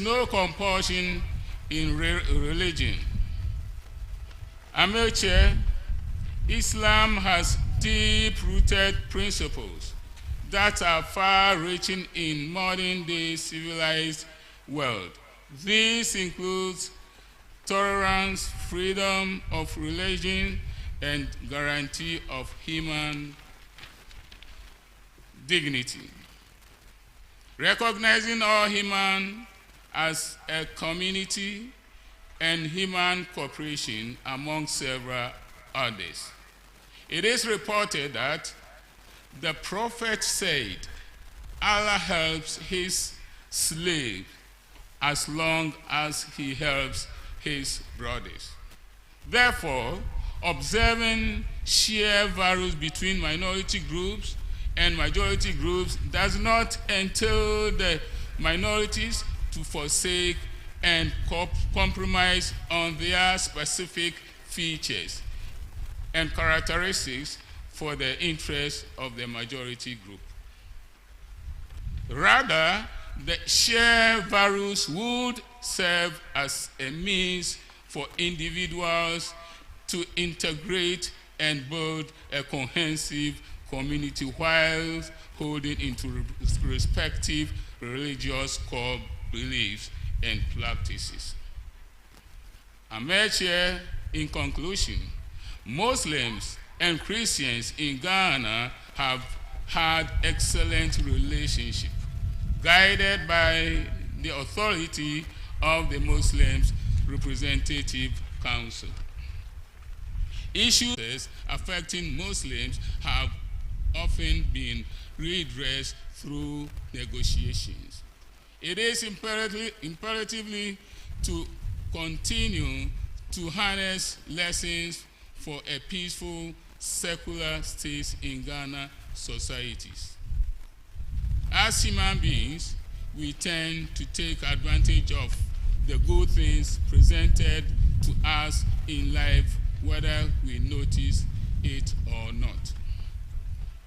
no compulsion in religion. Amateur, Islam has deep-rooted principles that are far-reaching in modern-day civilized world. This includes tolerance, freedom of religion, and guarantee of human dignity. Recognizing all human as a community and human cooperation among several others. It is reported that the prophet said, Allah helps his slave as long as he helps his brothers. Therefore, observing shared values between minority groups and majority groups does not entail the minorities to forsake and compromise on their specific features and characteristics for the interests of the majority group. Rather, the shared values would serve as a means for individuals to integrate and build a cohesive community while holding into respective religious core beliefs and practices. Amateur, in conclusion, Muslims and Christians in Ghana have had excellent relationship, guided by the authority of the Muslims Representative Council. Issues affecting Muslims have often been redressed through negotiations. It is imperatively to continue to harness lessons for a peaceful, secular state in Ghana societies. As human beings, we tend to take advantage of the good things presented to us in life, whether we notice it or not.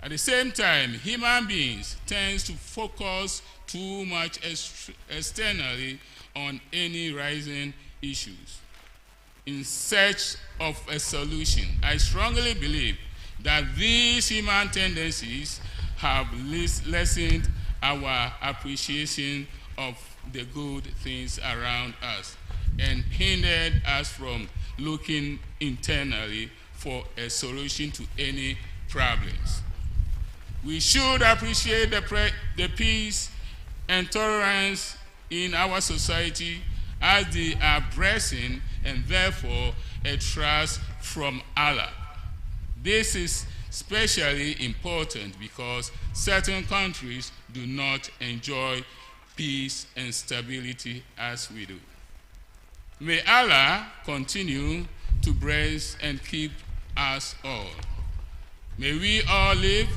At the same time, human beings tend to focus too much externally on any rising issues. In search of a solution, I strongly believe that these human tendencies have lessened our appreciation of the good things around us and hindered us from looking internally for a solution to any problems. We should appreciate the peace and tolerance in our society as they are blessing and therefore a trust from Allah. This is especially important because certain countries do not enjoy peace and stability as we do. May Allah continue to bless and keep us all. May we all live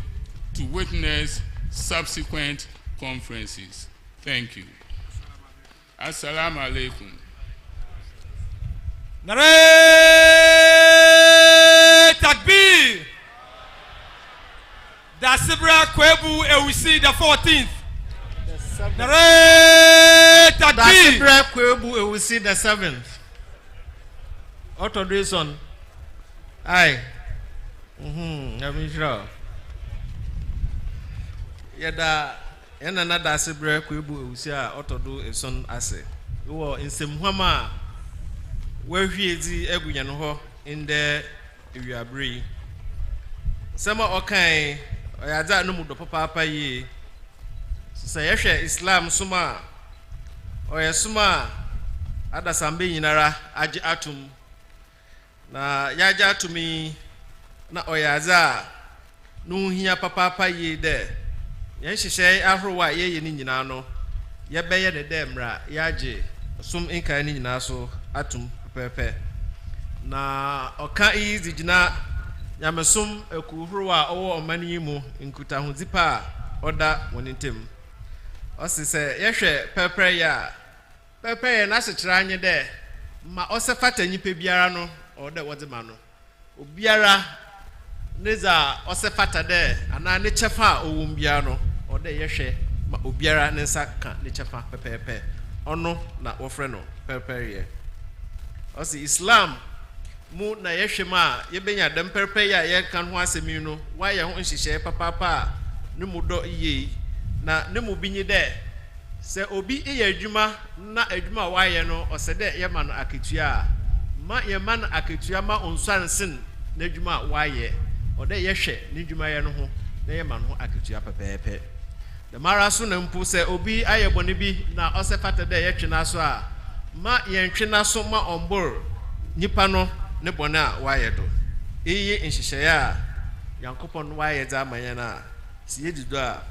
to witness subsequent conferences. Thank you. Assalamu alaikum. Nare Takbir. Dasibra Kwebu Ewisi the 14th. Nare Takbir. Dasibra Kwebu Ewisi the 7th. Autodreson. Aye. I'm sure. Yada ena na Dasibra Kwebu Ewisi a autodo eson ase. Wo insemhwama wahwiezi egunya no ho inde ewiabre. Sama okan oyaza no mudo papa yi. Sɛ yɛhwɛ Islam soma ɔyɛ soma adasambe nyinara agye atum na yagye atumi na ɔyaza no hia papa yi dɛ yɛn hyehyɛ ahorowa yɛyɛ ni nyina no yɛbɛyɛ ne dɛ mra yagye som nkan ni nyina so atum pepe na ɔka yi zigina nyamesom akuhorowa ɔwɔ ɔmani mu nkuta ho zipa ɔda wɔnentem ɔsi sɛ yɛhwɛ pɛpɛ ya pɛpɛ yɛ n'asekyerɛ anye dɛ ma ɔsɛ fata nyipa biara no ɔdɛ wɔdze ma no obiara neza ɔsɛ fata dɛ ana ne kyɛfa a ɔwɔ biara no ɔdɛ yɛhwɛ ma obiara ne nsa ka ne kyɛfa pɛpɛɛpɛ ono na wɔfrɛ no pɛrpɛrɛyɛ ɔsi Islam mu na yɛhwɛ mu a yɛbɛnya dɛm pɛrpɛrɛyɛ a yɛka ho asɛm yi no wayɛ ho nhyehyɛeɛ papaapa a ne mu dɔ yie na ne mu bi nye dɛ sɛ obi yɛ adwuma na adwuma a wayɛ no ɔsɛ dɛ yɛma no akatua a ma yɛma no akatua ma ɔnsuansen n'adwuma a wayɛ ɔdɛ yɛhwɛ ne dwumayɛ no ho na yɛma no ho akatua pɛpɛɛpɛ dɛm ara so na mpo sɛ obi ayɛ bɔne bi na ɔsɛ fata dɛ yɛtwe n'aso a ma yɛntwe n'aso ma ɔmbor nipa no ne bɔne a wayɛ do eyi nhyehyɛeɛ a Nyankopɔn wayɛ dze ama yɛn a si yɛdi do a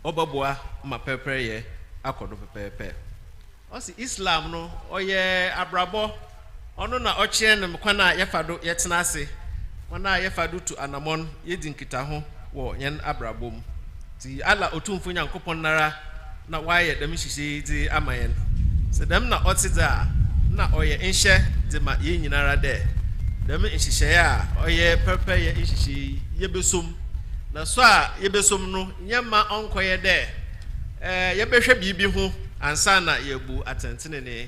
ɔbɛboa ma pɛpɛɛyɛ akɔ do pɛpɛɛpɛ ɔsi Islam no ɔyɛ abrabɔ ɔno na ɔkyerɛ no kwan a yɛfa do yɛtena ase kwan a yɛfa do tu anamɔn yɛdi nkitaho wɔ yɛn abrabɔ mu ti ala otumfo Nyankopɔn nara na wayɛ dɛm nhyehyɛeɛ dze ama yɛn sɛ dɛm na ɔte dze a na ɔyɛ nhyɛ dze ma yɛn nyinara dɛ dɛm nhyehyɛeɛ a ɔyɛ pɛpɛɛyɛ nhyehyɛeɛ yɛbɛsom na so a yɛbɛsom no nyɛma ɔnkɔyɛ dɛ yɛbɛhwɛ biribi ho ansa na yɛbu atɛntenene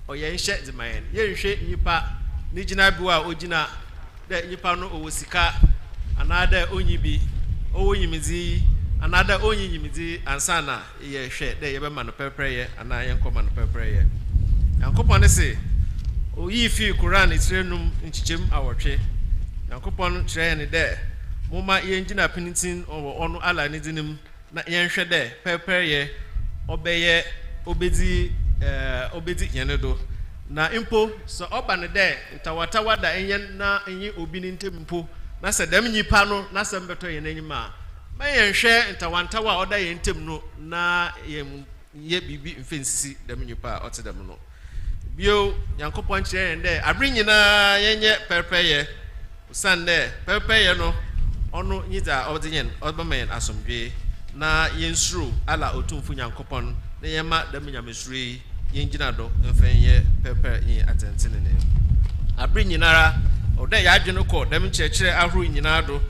ɔyɛ nhyɛ dze ma yɛn yɛnhwɛ nipa ne gyina bi a ogyina dɛ nipa no ɔwɔ sika anaa dɛ onyi bi ɔwɔ nyimdzi anaa dɛ onyi nyimdzi ansa na yɛhwɛ dɛ yɛbɛma no pɛpɛɛyɛ anaa yɛnkɔma no pɛpɛɛyɛ Nyankopɔn ne se oyi fi Koran itirenum nkyikyem awɔtwe Nyankopɔn kyerɛ yɛn dɛ moma yɛngyina pinitin ɔwɔ ɔno ala ne dinim na yɛnhwɛ dɛ pɛpɛɛyɛ ɔbɛyɛ obedi yɛn do na mpo sɛ ɔba ne dɛ ntawatawa da ɛnyɛ na ɛnyɛ obi ne ntem mpo na sɛ dɛm nyipa no na sɛ mbɛtɔ yɛn anim a ma yɛnhwɛ ntawantawa a ɔda yɛn ntem no na yɛn yɛ biribi mfɛnsisi dɛm nyipa a ɔte dɛm no bio Nyankopɔn kyerɛ yɛn dɛ abere nyinaa yɛnyɛ pɛpɛɛyɛ usan dɛ pɛpɛɛyɛ no ɔno nyi dza ɔde yɛn ɔbɛma yɛn asomdwe na yɛnsuro ala otumfo Nyankopɔn na yɛma dɛm nyamesuro yi yɛngyina do mfɛn yɛ pɛpɛ yɛn atɛntenene abere nyinara ɔdɛ yɛadwene kɔ dɛm kyerɛkyerɛ ahorow nyinaa do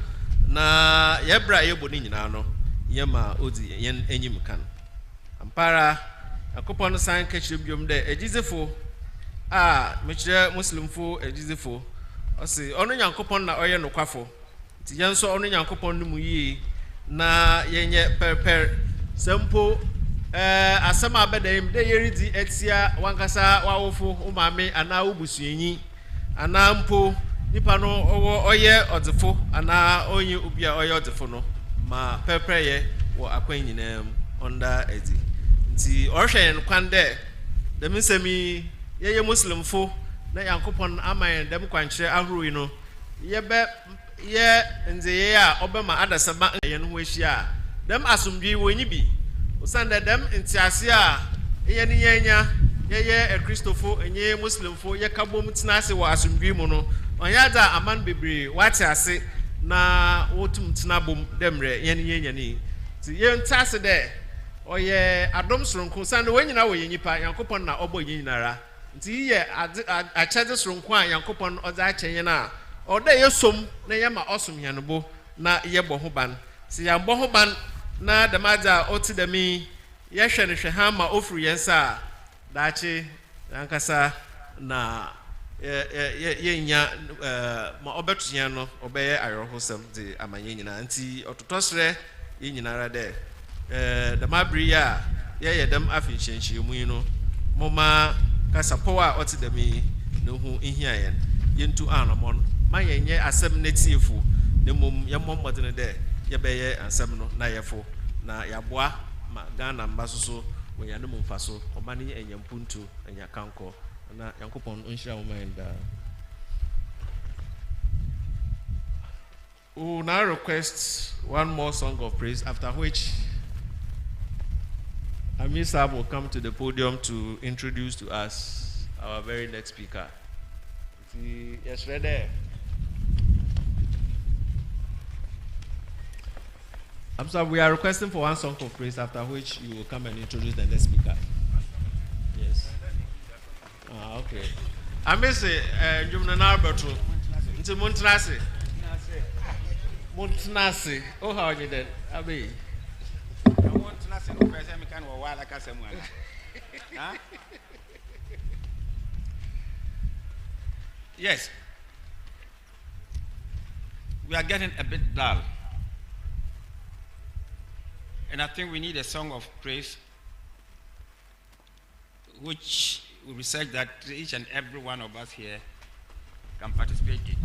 na yɛbra yɛbɔ ne nyinaa no yɛma odi yɛn enyim kan ampara Nyankopɔn san ka kyerɛ biom dɛ agyizefo a mekyerɛ muslimfo agyizefo ɔse ɔno Nyankopɔn na ɔyɛ nokwafo nti yɛn nso ɔno Nyankopɔn no mu yie na yɛnyɛ pɛrpɛr sɛ mpo asɛm a bɛdɛm dɛ yɛredi atia wankasa wawofo wo maame anaa wo busuanyi anaa mpo nipa no ɔyɛ ɔdzefo anaa ɔnyɛ obi a ɔyɛ ɔdzefo no ma pɛrpɛrɛyɛ wɔ akwan nyinaa mu ɔnda adi nti ɔrehwɛ yɛn kwan dɛ dɛm nsɛm yi yɛyɛ muslimfo na Nyankopɔn ama yɛn dɛm kwankyerɛ ahorow yi no yɛbɛ yɛ ndzeyɛ a ɔbɛma adasaba yɛn ho ahyia dɛm asomdwe wɔ nyi bi osan dɛm ntiase a yɛn ne yɛnya yɛyɛ kristofo enye muslimfo yɛka bom tena ase wɔ asomdwe mu no ɔnyɛ da aman bebree wate ase na wotum tena bom dɛmrɛ yɛn ne yɛnya ni ti yɛn tase dɛ ɔyɛ adom soronko san wɔn nyinaa wɔ yɛn nipa Nyankopɔn na ɔbɔ yɛn nyinara nti yɛ akyɛdze soronko a Nyankopɔn ɔdze akyɛ yɛn a ɔdɛ yɛsom na yɛma ɔsom yɛn bo na yɛbɔ ho ban si yɛbɔ ho ban na dɛm adze a ɔte dɛm yi yɛhwɛ no hwɛ ha ma ofuru yɛn sa daakye ankasa na yɛnya ma ɔbɛto yɛn no ɔbɛyɛ ayɔrɔhosɛm de ama yɛn nyinaa nti ɔtotɔ serɛ yɛn nyinara dɛ dɛm abere yi a yɛyɛ dɛm afinhyɛnhyɛmu yi no moma kasapɔw a ɔte dɛm yi na ho nhia yɛn yɛntu anamɔ no ma yɛnyɛ asɛm na tiefo na mmom yɛmmɔ mmɔden dɛ yɛbɛyɛ asɛm no na yɛfo na yɛaboa ma Ghana mba so wɔ yɛn mu mfa so ɔma ne ɛnyɛ mpuntu ɛnyɛ kankɔ na Nyankopɔn nhyira wo ma yɛn daa. We will now request one more song of praise, after which Amir Saab will come to the podium to introduce to us our very next speaker. Yes, right there. I'm sorry, we are requesting for one song of praise, after which you will come and introduce the next speaker. Yes. Okay. Amir say, Jumna Narberto, into Montrase. Montanasi. Oh, how are you then? Abi. I want to know the person can walk like a someone. Huh? Yes. We are getting a bit dull. And I think we need a song of praise which we research that each and every one of us here can participate in.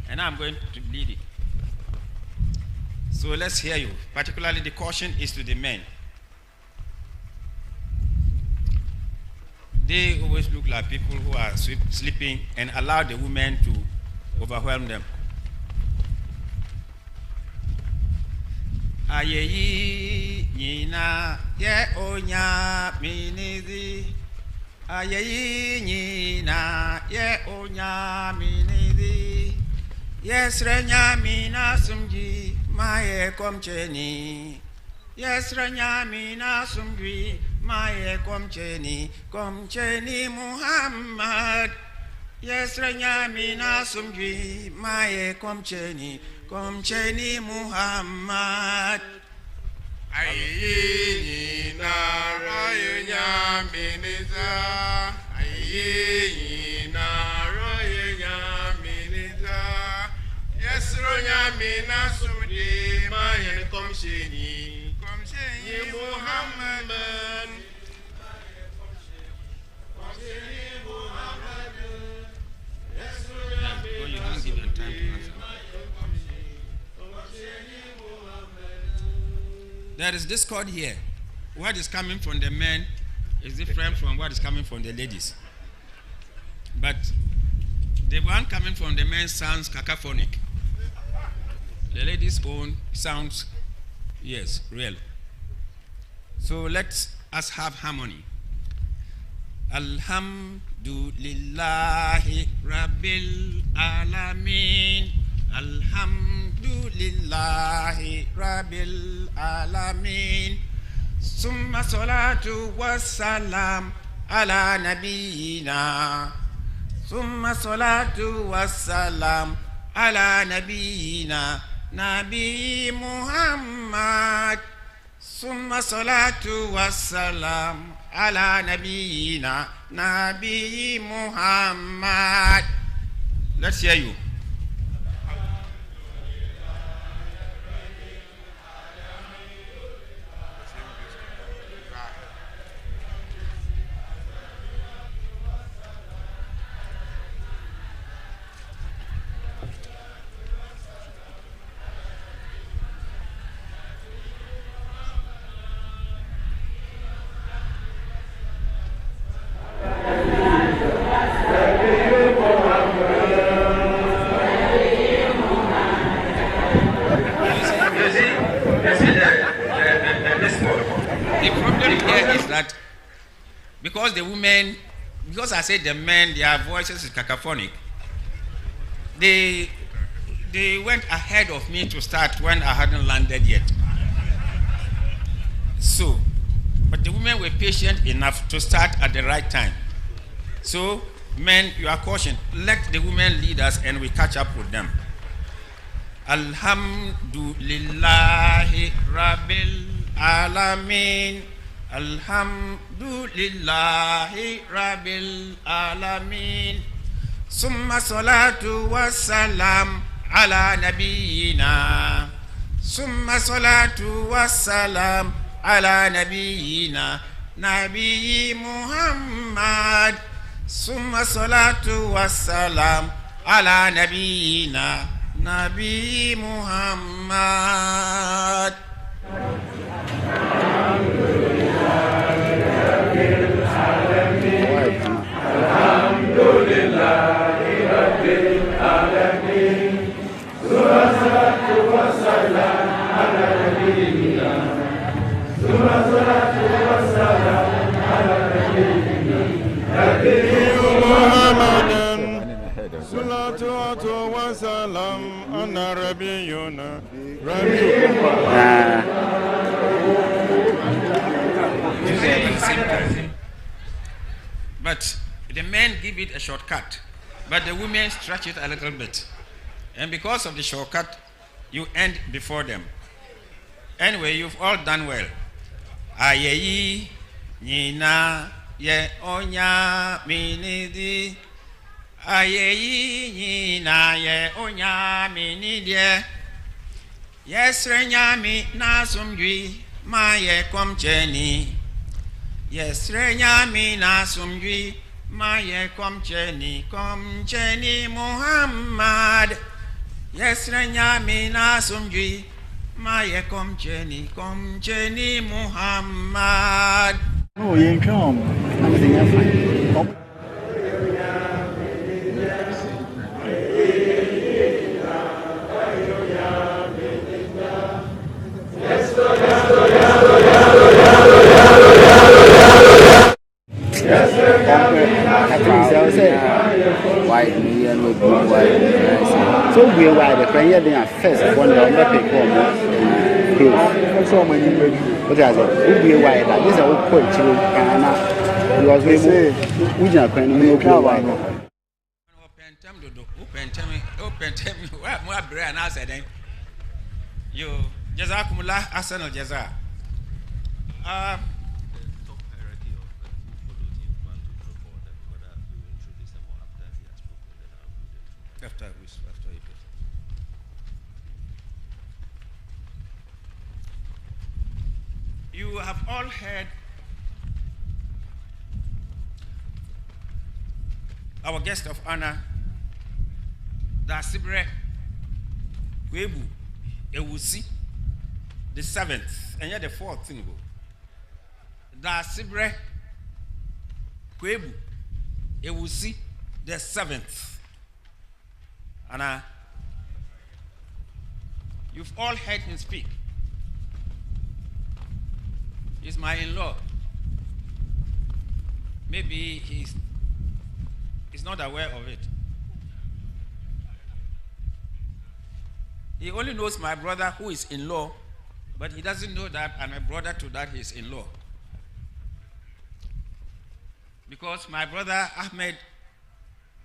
And I'm going to lead it. So let's hear you. Particularly the caution is to the men. They always look like people who are sleeping and allow the women to overwhelm them. Ayeyi nyina ye onya minizi. Ayeyi nyina ye onya minizi. Yes renya mina sumji maye komcheni. Yes renya mina sumji maye komcheni Muhammad. Yes renya mina sumji maye komcheni Muhammad. Ayi na rayo nyaminiza. Ayi na rayo nyaminiza. Yesro nyamina sumdi maye komsheni Muhammad. Oh, you didn't give them time to answer. There is discord here. What is coming from the men is different from what is coming from the ladies. But the one coming from the men sounds cacophonic. The ladies' own sounds, yes, real. So let us have harmony. Alhamdulillahi Rabbil Alameen. Alhamdulillahi Rabbil Alameen. Summa salatu wassalam ala nabiyyina. Summa salatu wassalam ala nabiyyina Nabi Muhammad. Summa salatu wassalam ala nabiyyina Nabi Muhammad. Let's hear you. Because the women, because I said the men, their voices is cacophonic, they went ahead of me to start when I hadn't landed yet. So, but the women were patient enough to start at the right time. So, men, you are cautioned. Let the women lead us and we catch up with them. Alhamdulillahi Rabbil Alameen. Alhamdulillahi Rabbil Alameen. Summa salatu wassalam ala nabiyyina. Summa salatu wassalam ala nabiyyina Nabi Muhammad. Summa salatu wassalam ala nabiyyina Nabi Muhammad. But the men give it a shortcut, but the women stretch it a little bit. And because of the shortcut, you end before them. Anyway, you've all done well. Ayeyi Nina Ye Onya Minidi Ayeyi Nina Ye Onya Minidi Yes Renyami Nasumjui Maye Komcheni Yes Renyami Nasumjui Maye Komcheni Muhammad Yes Renyami Nasumjui Maye Komcheni Muhammad. Oh, you come. Everything else fine. White million with blue white. So we are the prayer they are first one of the people. So many what is it? We are white like this. I will put you and because we say we are going to make our white. Open time. What brand I said? You Jazakumullah Arsenal Jaza. After you you have all heard our guest of honor, Dasibre Kwebu Ewusi, the 7th, and yet the 4th thing. Dasibre Kwebu Ewusi, the 7th. And you've all heard him speak. He's my in-law. Maybe he's not aware of it. He only knows my brother who is in-law, but he doesn't know that I'm a brother to that he's in-law. Because my brother Ahmed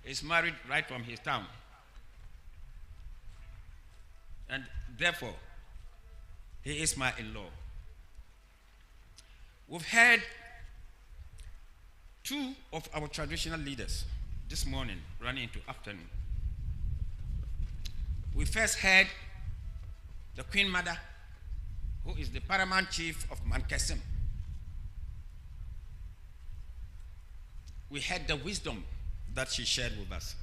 is married right from his town. And therefore, he is my in-law. We've heard two of our traditional leaders this morning running into afternoon. We first heard the Queen Mother, who is the paramount chief of Mankesim. We heard the wisdom that she shared with us.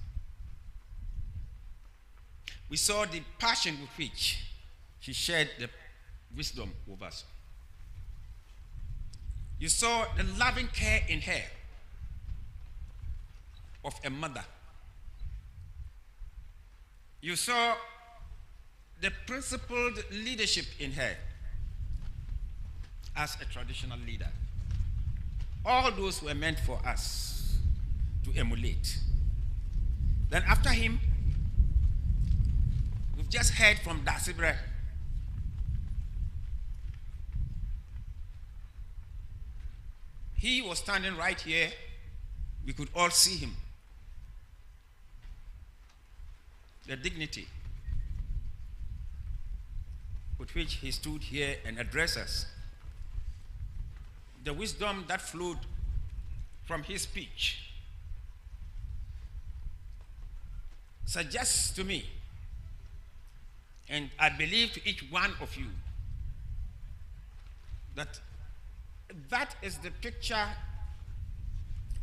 We saw the passion with which she shared the wisdom with us. You saw the loving care in her of a mother. You saw the principled leadership in her as a traditional leader. All those were meant for us to emulate. Then after him, we've just heard from Dasibre. He was standing right here. We could all see him. The dignity with which he stood here and addressed us. The wisdom that flowed from his speech suggests to me, and I believe to each one of you, that that is the picture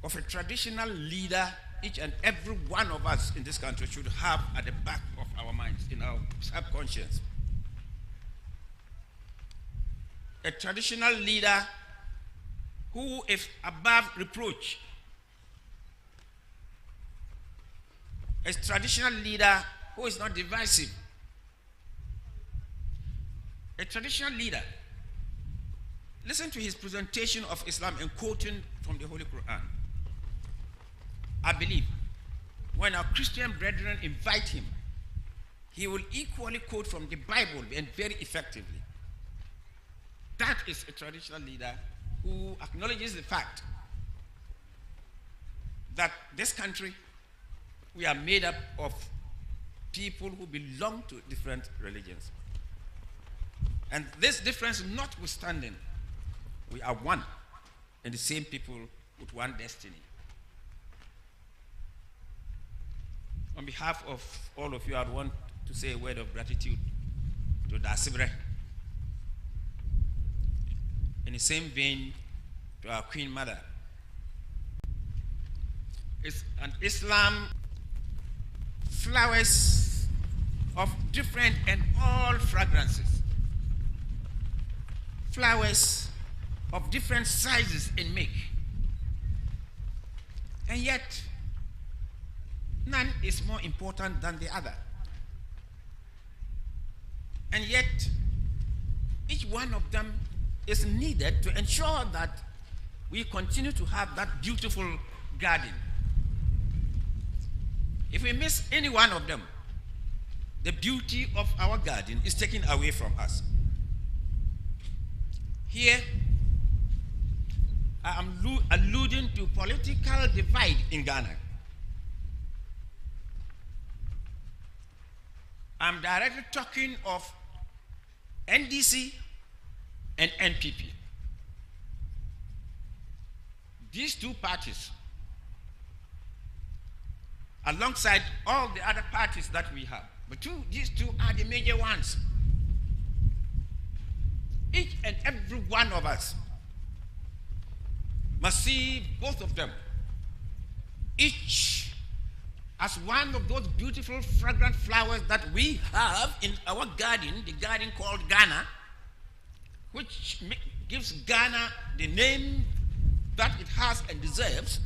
of a traditional leader each and every one of us in this country should have at the back of our minds, in our subconscious. A traditional leader who is above reproach. A traditional leader who is not divisive. A traditional leader. Listen to his presentation of Islam and quoting from the Holy Quran. I believe when our Christian brethren invite him, he will equally quote from the Bible and very effectively. That is a traditional leader who acknowledges the fact that this country, we are made up of people who belong to different religions. And this difference notwithstanding, We are one and the same people with one destiny. On behalf of all of you, I want to say a word of gratitude to Dasibre. In the same vein, to our Queen Mother. It's an Islam flowers of different and all fragrances. Flowers of different sizes and make. And yet, none is more important than the other. And yet, each one of them is needed to ensure that we continue to have that beautiful garden. If we miss any one of them, the beauty of our garden is taken away from us. Here, I am alluding to political divide in Ghana. I'm directly talking of NDC and NPP. These two parties, alongside all the other parties that we have, but these two are the major ones. Each and every one of us must see both of them, each as one of those beautiful fragrant flowers that we have in our garden, the garden called Ghana, which gives Ghana the name that it has and deserves,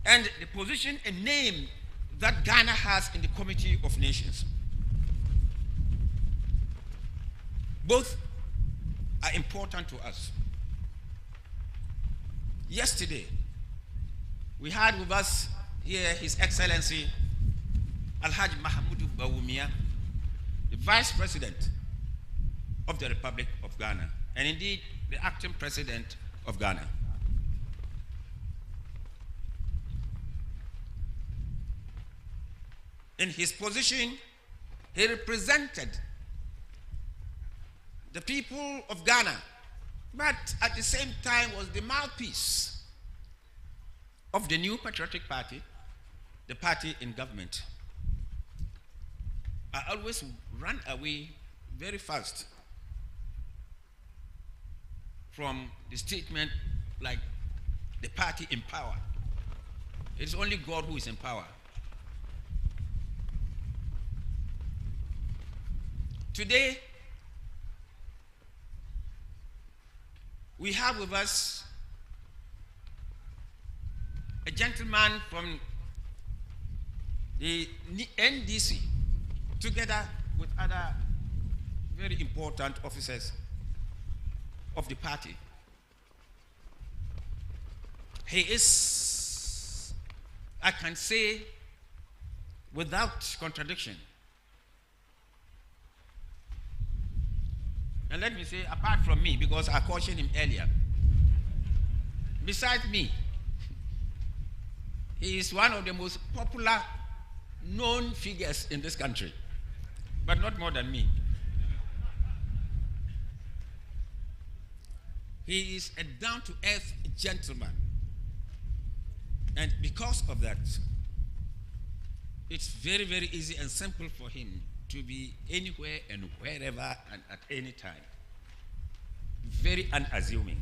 and the position and name that Ghana has in the Committee of Nations. Both are important to us. Yesterday, we had with us here His Excellency Alhaji Mahamudu Bawumia, the Vice President of the Republic of Ghana, and indeed the acting President of Ghana. In his position, he represented the people of Ghana, but at the same time was the mouthpiece of the New Patriotic Party, the party in government. I always run away very fast from the statement like the party in power. It is only God who is in power. Today, we have with us a gentleman from the NDC, together with other very important officers of the party. He is, I can say, without contradiction, and let me say, apart from me, because I cautioned him earlier, besides me, he is one of the most popular known figures in this country, but not more than me. He is a down-to-earth gentleman. And because of that, it's very, very easy and simple for him to be anywhere and wherever and at any time. Very unassuming.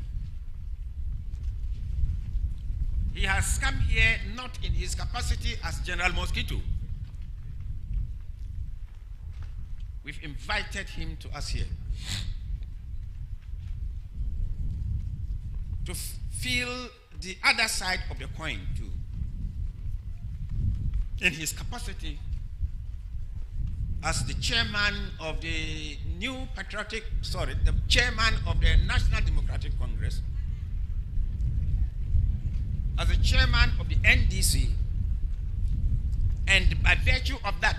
He has come here not in his capacity as General Mosquito. We've invited him to us here to feel the other side of the coin too. In his capacity as the chairman of the the chairman of the National Democratic Congress, as the chairman of the NDC, and by virtue of that,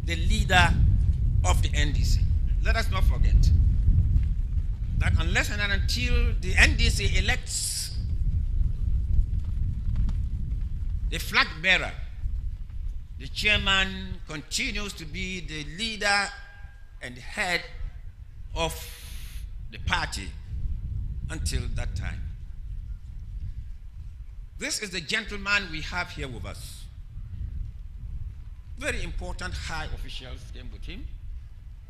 the leader of the NDC. Let us not forget that unless and until the NDC elects the flag bearer, the chairman continues to be the leader and head of the party until that time. This is the gentleman we have here with us. Very important high officials came with him.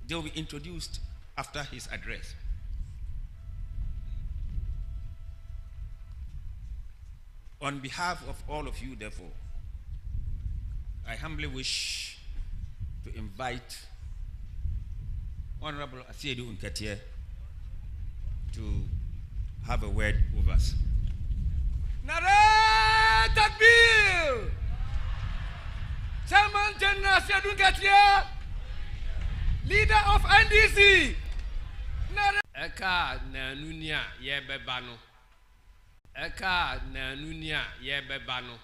They will be introduced after his address. On behalf of all of you, therefore, I humbly wish to invite Honorable Asiedu Nketie to have a word with us. Nare Takbir! Chairman General Asiedu Nketie, leader of NDC. Eka na nunia ye bebano. Eka na nunia ye bebano.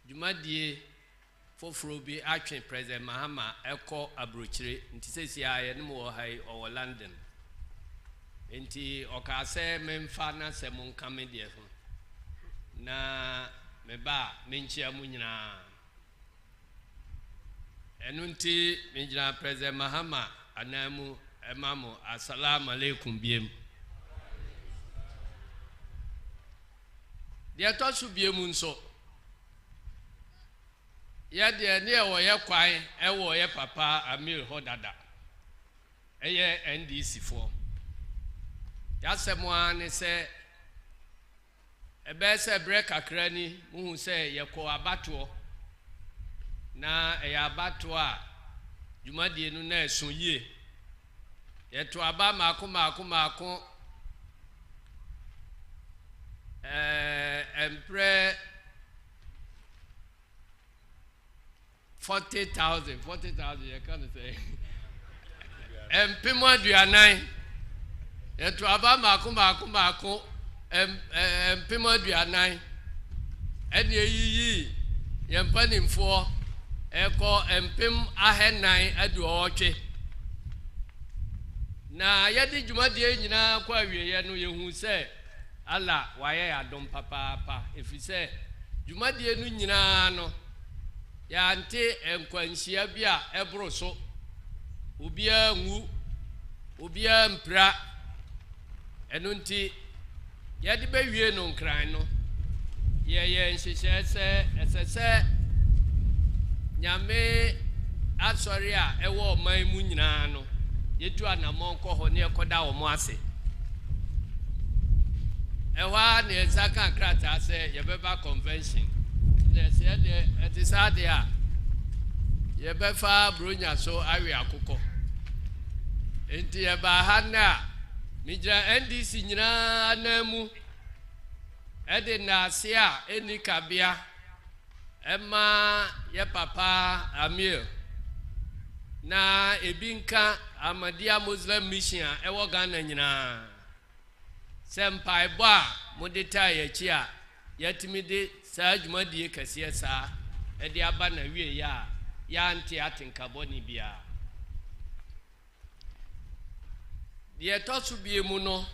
Jumadie foforo bi atwe President Mahama eko abrochire nti sesi aye ne mo hai o London. Enti okase memfa na se mo nkame de ho. Na meba menchia mu nyina. Enu nti menjina President Mahama anamu Emamo, assalamu alaikum biem. Dia to su biem nso. Ya de ne wo ye kwan e wo ye papa Amir Hodada. Eye NDC fo. Ya semo an se ebe se break akra ni mu se ye ko abato na e abato a dwumadie nu na esun yie. Yetu aba mako empre 40,000 you can say empimo aduanan yetu aba mako empimo aduanan ene yiyi yempanimfo eko empim ahenan aduotwe na yadi dwumadie nyina kwa wieye no yehu se ala waye adom papa efise dwumadie no nyina no ya nte enkwanhia bia ebro so obia ngu obia mpra eno nti yadi be wie no nkran no ye nhyehyɛ se esese nyame asori a ewo man mu nyina no yetu anamon ko ho ne ekoda wo mo ase ewa ne ezaka krata se yebeba convention ne se de etisade a yebefa bronya so awe akoko enti yeba hana mijra NDC nyina anamu ede na ase a enikabia ema ye papa Amir na ebinka Amadia Muslim Mission ewo Ghana nyina sempai bo a modeta ye chi a yatimide saa dwumadie kase saa ede aba na wie ya anti atinka boni bia de tosu bie mu no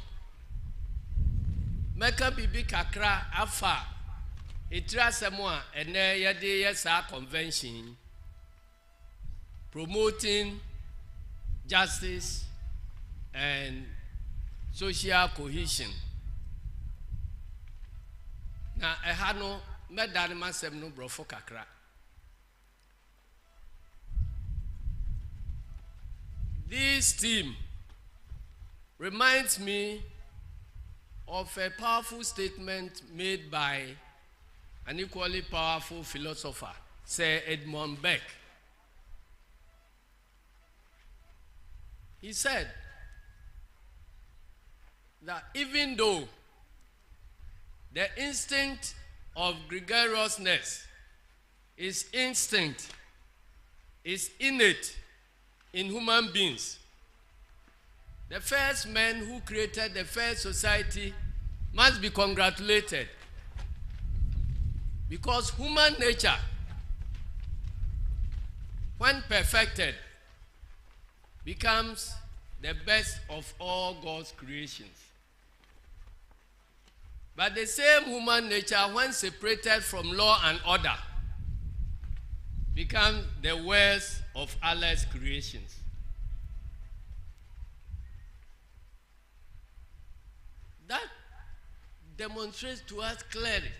meka bibi kakra afa etirasemo a ene yede ye saa convention promoting justice and social cohesion. Na ehano medane masem no brofo kakra. This team reminds me of a powerful statement made by an equally powerful philosopher, Sir Edmund Beck. He said that even though the instinct of gregariousness is innate in human beings, the first men who created the first society must be congratulated, because human nature, when perfected, becomes the best of all God's creations. But the same human nature, when separated from law and order, becomes the worst of Allah's creations. demonstrates to us clearly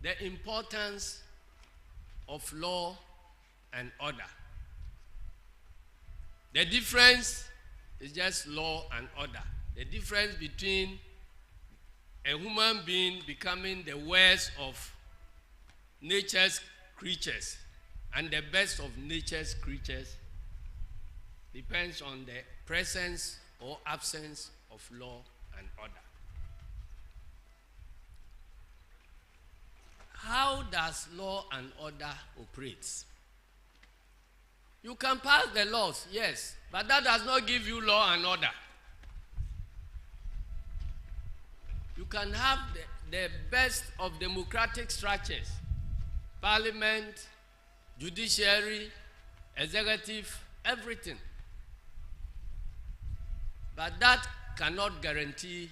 the importance of law and order. The difference is just law and order. The difference between a human being becoming the worst of nature's creatures and the best of nature's creatures depends on the presence or absence of law and order. How does law and order operate? You can pass the laws, yes, but that does not give you law and order. You can have the best of democratic structures, parliament, judiciary, executive, everything. But that cannot guarantee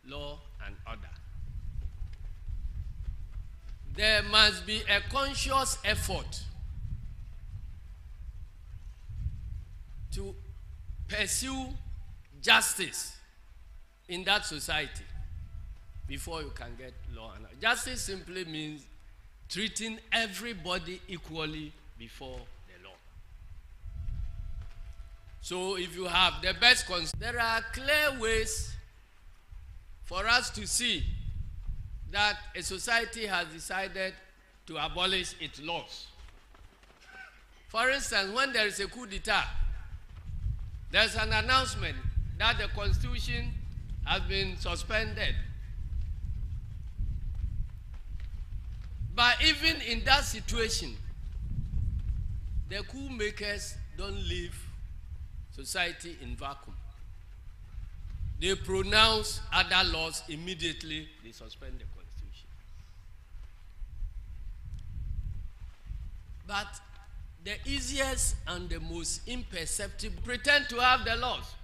law and order. There must be a conscious effort to pursue justice in that society before you can get law and order. Justice simply means treating everybody equally before the law. So if you have the best, there are clear ways for us to see that a society has decided to abolish its laws. For instance, when there is a coup d'etat, there's an announcement that the constitution has been suspended. But even in that situation, the coup makers don't leave society in vacuum. They pronounce other laws immediately, they suspend the constitution. But the easiest and the most imperceptible pretend to have the laws.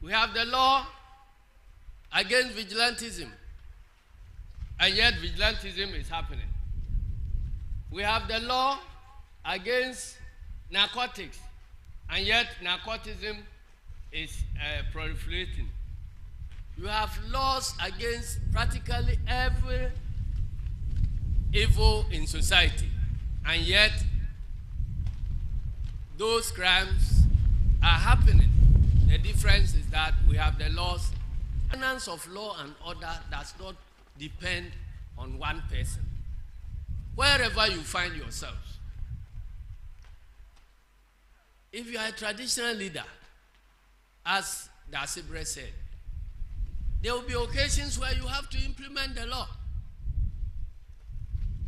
We have the law against vigilantism, and yet vigilantism is happening. We have the law against narcotics, and yet narcotism is proliferating. You have laws against practically every evil in society, and yet those crimes are happening. The difference is that we have the laws. The maintenance of law and order does not depend on one person. Wherever you find yourselves, if you are a traditional leader, as Dasibre said, there will be occasions where you have to implement the law.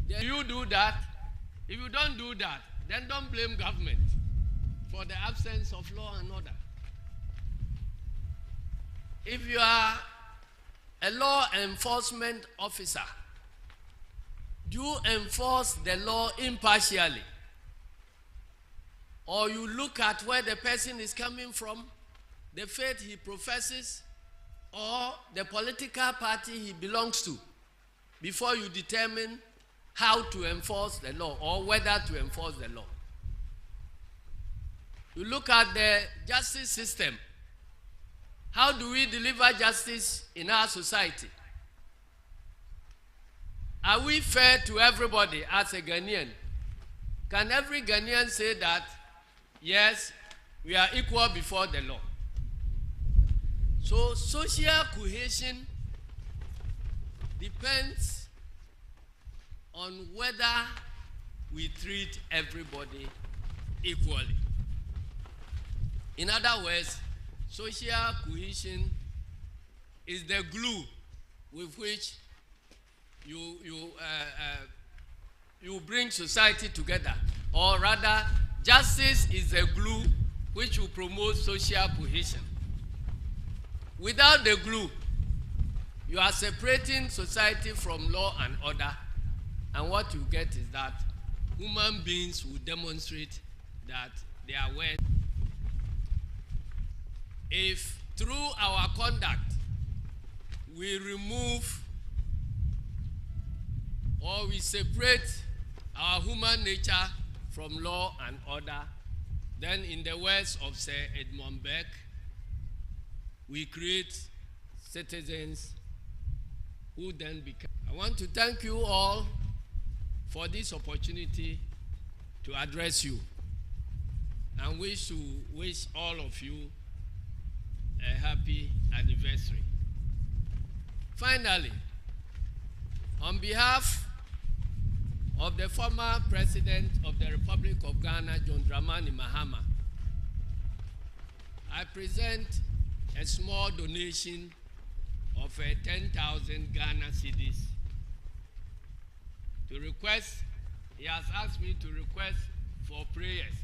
Then you do that. If you don't do that, then don't blame government for the absence of law and order. If you are a law enforcement officer, you enforce the law impartially, or you look at where the person is coming from, the faith he professes, or the political party he belongs to, before you determine how to enforce the law or whether to enforce the law. You look at the justice system. How do we deliver justice in our society? Are we fair to everybody as a Ghanaian? Can every Ghanaian say that, yes, we are equal before the law? So social cohesion depends on whether we treat everybody equally. In other words, social cohesion is the glue with which you bring society together, or rather, justice is the glue which will promote social cohesion. Without the glue, you are separating society from law and order, and what you get is that human beings will demonstrate that they are worth. If through our conduct we remove or we separate our human nature from law and order, then in the words of Sir Edmund Burke, we create citizens who then became. I want to thank you all for this opportunity to address you and wish all of you a happy anniversary. Finally, on behalf of the former President of the Republic of Ghana, John Dramani Mahama, I present a small donation of 10,000 Ghana cedis to request. He has asked me to request for prayers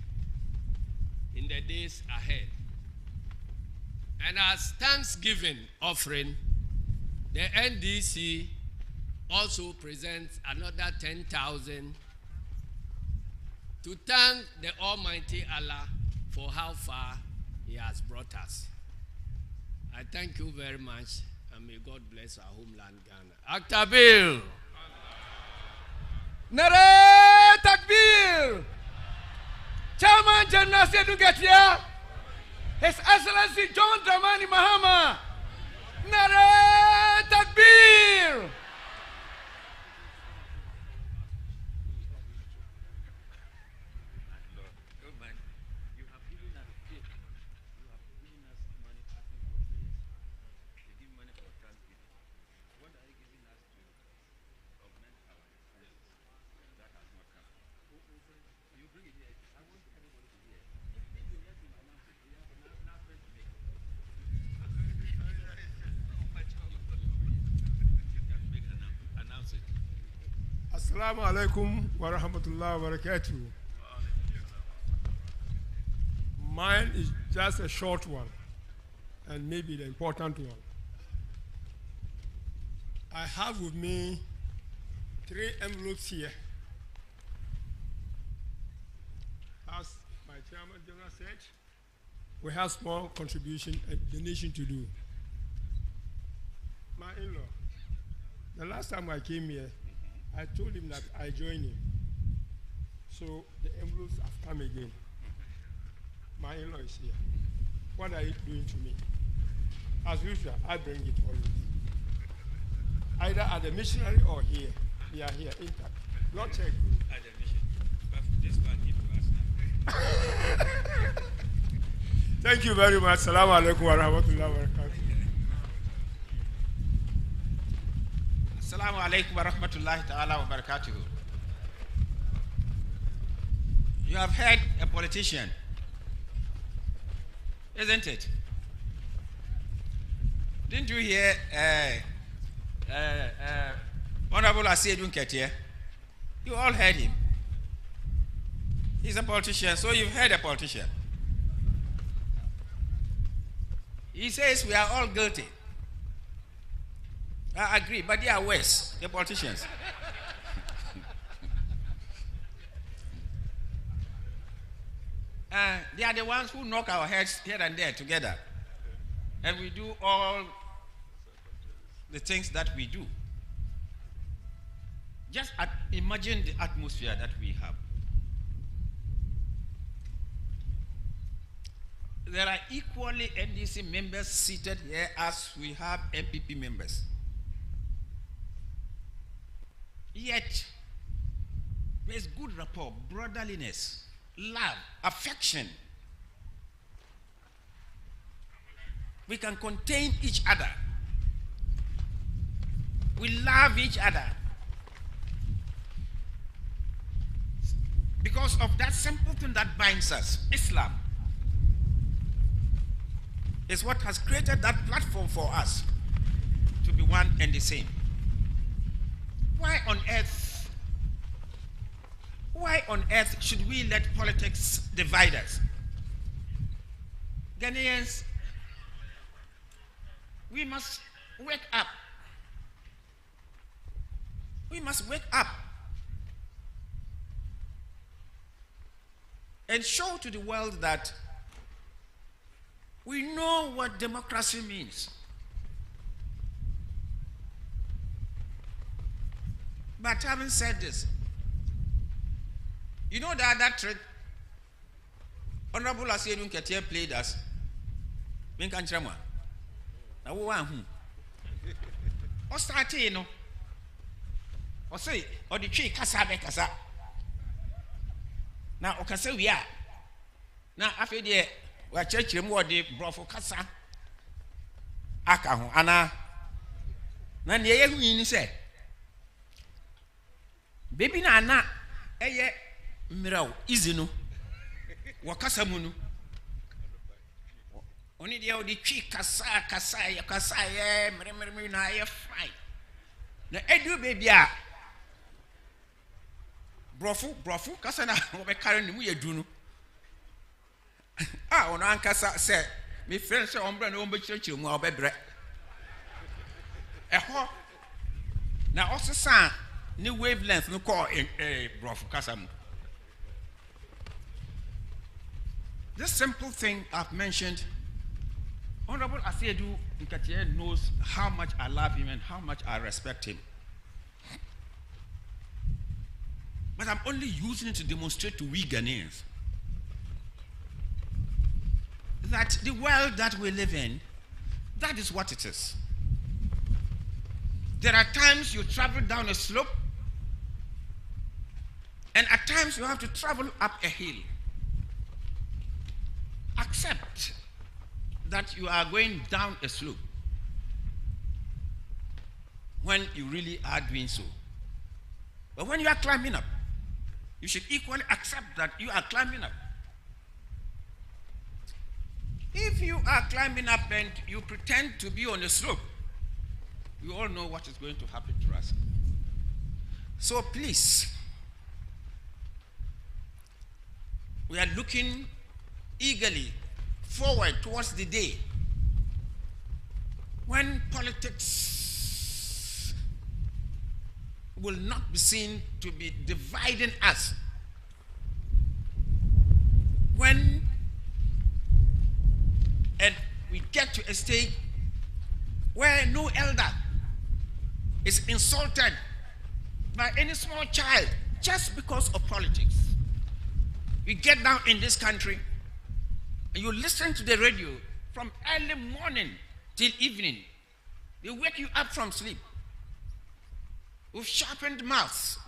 in the days ahead. And as Thanksgiving offering, the NDC also presents another 10,000 to thank the Almighty Allah for how far He has brought us. I thank you very much, and may God bless our homeland, Ghana. Aktabir! Nare Takbir! Chairman General Sedugatia, His Excellency John Dramani Mahama, Nare Takbir! Assalamu alaikum wa rahmatullahi wa barakatuh. Mine is just a short one, and maybe the important one. I have with me 3 envelopes here. As my chairman general said, we have small contribution and donation to do. My in-law, the last time I came here, I told him that I joined him. So the envelopes have come again. My in-law is here. What are you doing to me? As usual, I bring it always. Either at the missionary or here. We are here, intact. Not check. At the mission. But this one give to us now. Thank you very much. Assalamu alaikum wa rahmatullahi wa barakatuh. Assalamu alaikum wa rahmatullahi ta'ala wa barakatuh. You have heard a politician, isn't it? Didn't you hear Honorable Asiedun Ketia? You all heard him. He's a politician, so you've heard a politician. He says we are all guilty. I agree, but they are worse, the politicians. They are the ones who knock our heads here and there together. And we do all the things that we do. Just imagine the atmosphere that we have. There are equally NDC members seated here as we have MPP members. Yet, there is good rapport, brotherliness, love, affection. We can contain each other. We love each other. Because of that simple thing that binds us, Islam, is what has created that platform for us to be one and the same. Why on earth should we let politics divide us? Ghanaians, we must wake up. We must wake up and show to the world that we know what democracy means. But having said this, you know that trick Honorable Asiedun Ketia played us. o start no o say o de twi kasa be kasa na o kasa wi a na afi de wa church mu o de brofo kasa aka ho ana na ne ye hu ni say baby na ana eye miraw easy no wo kasa mu no oni de o de twi kasa ye mere na ye fine na edu baby a brofu kasa na wo be carry ni mu ye du no ona ankasa say me friend say ombra na wo be chirechire mu a wo be bre eho na osesa ni wavelength no call brofu kasa mu. This simple thing I've mentioned, Honorable Asiedu Nkatiah knows how much I love him and how much I respect him. But I'm only using it to demonstrate to we Ghanaians that the world that we live in, that is what it is. There are times you travel down a slope, and at times you have to travel up a hill. Accept that you are going down a slope when you really are doing so. But when you are climbing up, you should equally accept that you are climbing up. If you are climbing up and you pretend to be on a slope, you all know what is going to happen to us. So please, we are looking eagerly forward towards the day when politics will not be seen to be dividing us. When and we get to a stage where no elder is insulted by any small child just because of politics. We get down in this country and you listen to the radio from early morning till evening. They wake you up from sleep with sharpened mouths,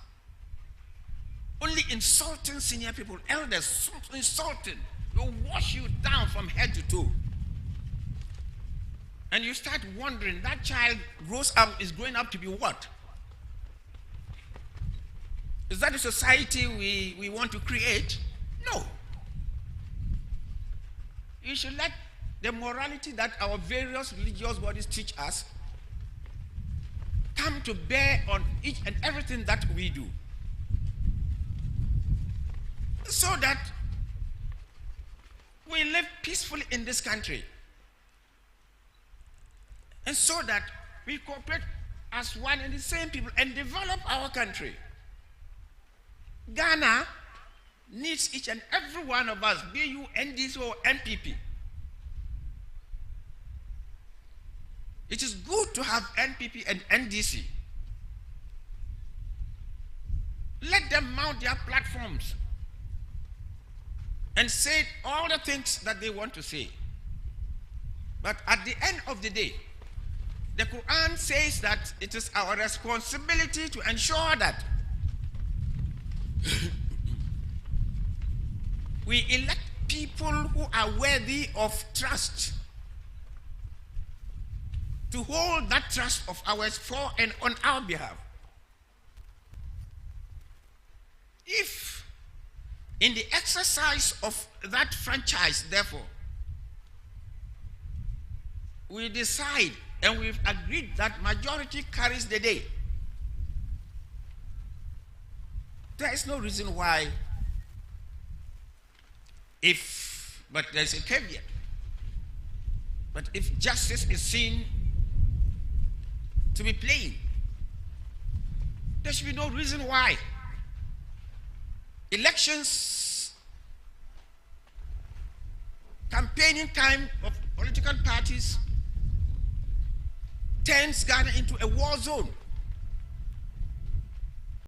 only insulting senior people, elders, insulting. They'll wash you down from head to toe. And you start wondering, that child is growing up to be what? Is that the society we want to create? No. You should let the morality that our various religious bodies teach us come to bear on each and everything that we do, so that we live peacefully in this country, and so that we cooperate as one and the same people and develop our country. Ghana needs each and every one of us, be you NDC or NPP. It is good to have NPP and NDC. Let them mount their platforms and say all the things that they want to say. But at the end of the day, the Quran says that it is our responsibility to ensure that we elect people who are worthy of trust, to hold that trust of ours for and on our behalf. If in the exercise of that franchise, therefore, we decide and we've agreed that majority carries the day, there is no reason why, but there's a caveat, but if justice is seen to be plain, there should be no reason why elections, campaigning time of political parties turns Ghana into a war zone.